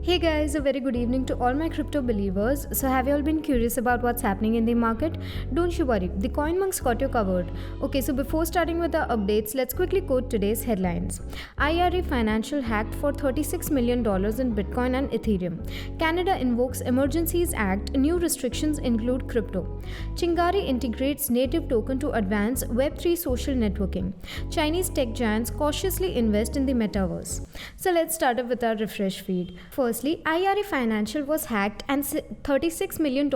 Hey guys, a very good evening to all my crypto believers. So, have you all been curious about what's happening in the market? Don't you worry, the CoinMonks got you covered. Okay, so before starting with the updates, let's quickly quote today's headlines. IRA financial hacked for $36 million in Bitcoin and Ethereum. Canada invokes Emergencies Act, new restrictions include crypto. Chingari integrates native token to advance Web3 social networking. Chinese tech giants cautiously invest in the Metaverse. So, let's start up with our refresh feed. Firstly, IRA Financial was hacked and $36 million in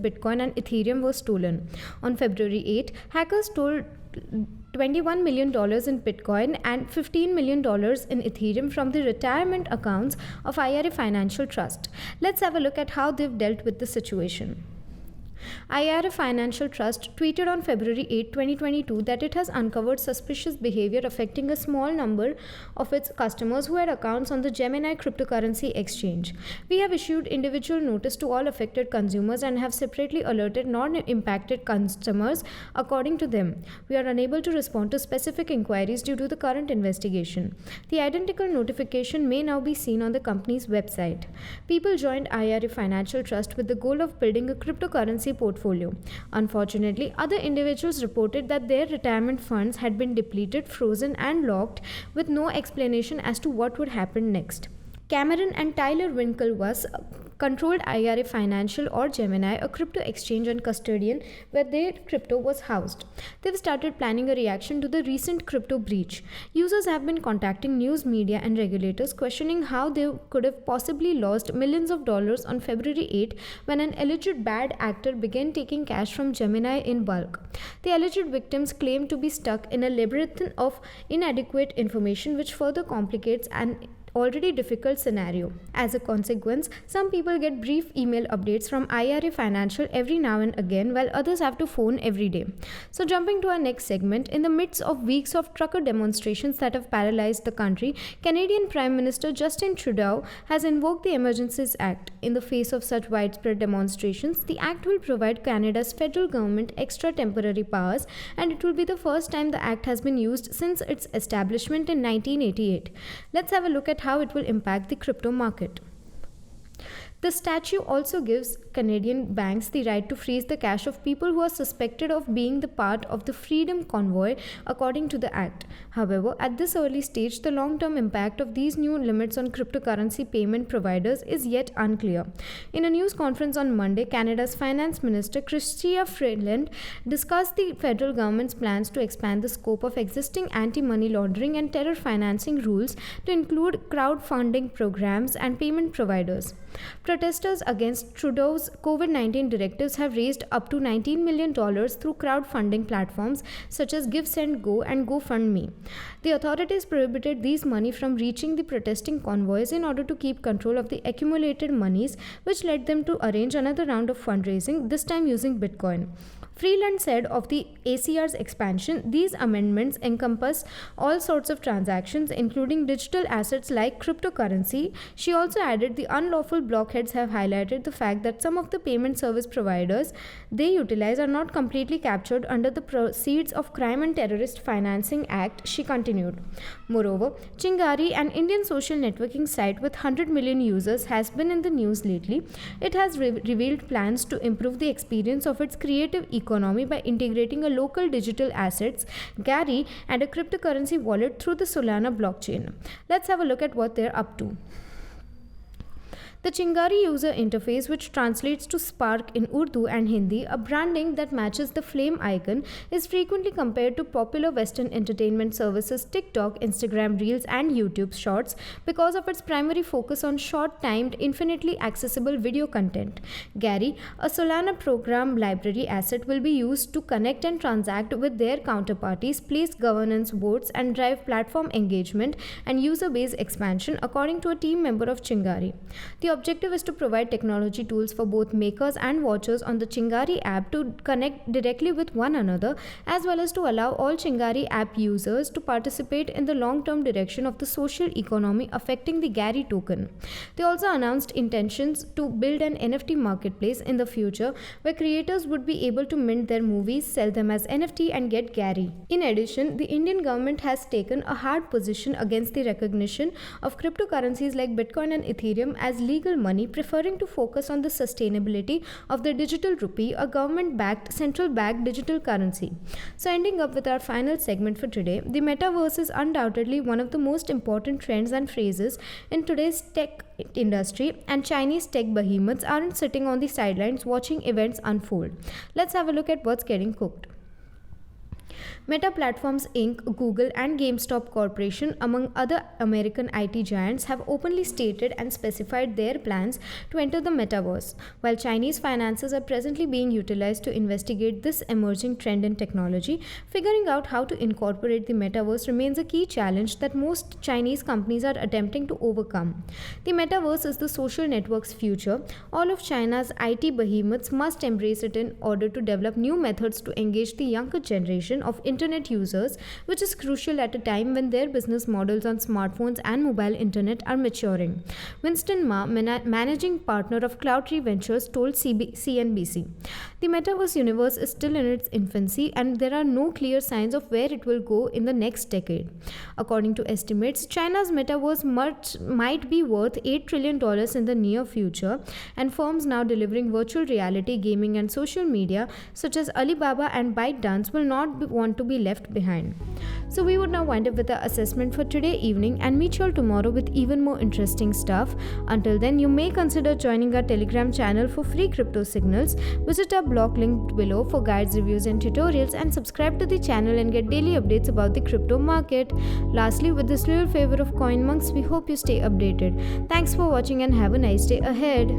Bitcoin and Ethereum was stolen. On February 8, hackers stole $21 million in Bitcoin and $15 million in Ethereum from the retirement accounts of IRA Financial Trust. Let's have a look at how they've dealt with the situation. IRA Financial Trust tweeted on February 8, 2022 that it has uncovered suspicious behavior affecting a small number of its customers who had accounts on the Gemini cryptocurrency exchange. We have issued individual notice to all affected consumers and have separately alerted non-impacted customers according to them. We are unable to respond to specific inquiries due to the current investigation. The identical notification may now be seen on the company's website. People joined IRA Financial Trust with the goal of building a cryptocurrency portfolio. Unfortunately, other individuals reported that their retirement funds had been depleted, frozen, and locked with no explanation as to what would happen next. Cameron and Tyler Winklevoss controlled IRA Financial or Gemini, a crypto exchange and custodian where their crypto was housed. They've started planning a reaction to the recent crypto breach. Users have been contacting news media and regulators questioning how they could have possibly lost millions of dollars on February 8 when an alleged bad actor began taking cash from Gemini in bulk. The alleged victims claim to be stuck in a labyrinth of inadequate information which further complicates an already difficult scenario. As a consequence, some people get brief email updates from IRA Financial every now and again, while others have to phone every day. So, jumping to our next segment, in the midst of weeks of trucker demonstrations that have paralyzed the country, Canadian Prime Minister Justin Trudeau has invoked the Emergencies Act. In the face of such widespread demonstrations, the act will provide Canada's federal government extra temporary powers, and it will be the first time the act has been used since its establishment in 1988. Let's have a look at how it will impact the crypto market. The statute also gives Canadian banks the right to freeze the cash of people who are suspected of being the part of the Freedom Convoy according to the Act. However, at this early stage, the long-term impact of these new limits on cryptocurrency payment providers is yet unclear. In a news conference on Monday, Canada's Finance Minister Chrystia Freeland discussed the federal government's plans to expand the scope of existing anti-money laundering and terror financing rules to include crowdfunding programs and payment providers. Protesters against Trudeau's COVID-19 directives have raised up to $19 million through crowdfunding platforms such as GiveSendGo and GoFundMe. The authorities prohibited these money from reaching the protesting convoys in order to keep control of the accumulated monies, which led them to arrange another round of fundraising, this time using Bitcoin. Freeland said of the ACR's expansion, these amendments encompass all sorts of transactions, including digital assets like cryptocurrency. She also added the unlawful blockheads have highlighted the fact that some of the payment service providers they utilize are not completely captured under the Proceeds of Crime and Terrorist Financing Act, she continued. Moreover, Chingari, an Indian social networking site with 100 million users, has been in the news lately. It has revealed plans to improve the experience of its creative economy by integrating a local digital assets, Gary, and a cryptocurrency wallet through the Solana blockchain. Let's have a look at what they're up to. The Chingari user interface, which translates to Spark in Urdu and Hindi, a branding that matches the flame icon, is frequently compared to popular Western entertainment services TikTok, Instagram Reels, and YouTube Shorts because of its primary focus on short-timed, infinitely accessible video content. Gary, a Solana program library asset, will be used to connect and transact with their counterparties, place governance votes, and drive platform engagement and user base expansion, according to a team member of Chingari. The objective is to provide technology tools for both makers and watchers on the Chingari app to connect directly with one another, as well as to allow all Chingari app users to participate in the long-term direction of the social economy affecting the Gary token. They also announced intentions to build an NFT marketplace in the future where creators would be able to mint their movies, sell them as NFT, and get Gary. In addition, the Indian government has taken a hard position against the recognition of cryptocurrencies like Bitcoin and Ethereum as legal illegal money, preferring to focus on the sustainability of the digital rupee, a government-backed, central-backed digital currency. So ending up with our final segment for today, the metaverse is undoubtedly one of the most important trends and phrases in today's tech industry, and Chinese tech behemoths aren't sitting on the sidelines watching events unfold. Let's have a look at what's getting cooked. Meta Platforms Inc., Google, and GameStop Corporation, among other American IT giants, have openly stated and specified their plans to enter the metaverse. While Chinese finances are presently being utilized to investigate this emerging trend in technology, figuring out how to incorporate the metaverse remains a key challenge that most Chinese companies are attempting to overcome. The metaverse is the social network's future. All of China's IT behemoths must embrace it in order to develop new methods to engage the younger generation of internet users, which is crucial at a time when their business models on smartphones and mobile internet are maturing. Winston Ma, managing partner of Cloudtree Ventures, told CNBC, "The metaverse universe is still in its infancy and there are no clear signs of where it will go in the next decade." According to estimates, China's metaverse might be worth $8 trillion in the near future, and firms now delivering virtual reality, gaming, and social media such as Alibaba and ByteDance will not want to be left behind. So we would now wind up with the assessment for today evening and meet you all tomorrow with even more interesting stuff. Until then, you may consider joining our Telegram channel for free crypto signals. Visit our blog linked below for guides, reviews, and tutorials, and subscribe to the channel and get daily updates about the crypto market. Lastly, with this little favor of CoinMonks, we hope you stay updated. Thanks for watching and have a nice day ahead.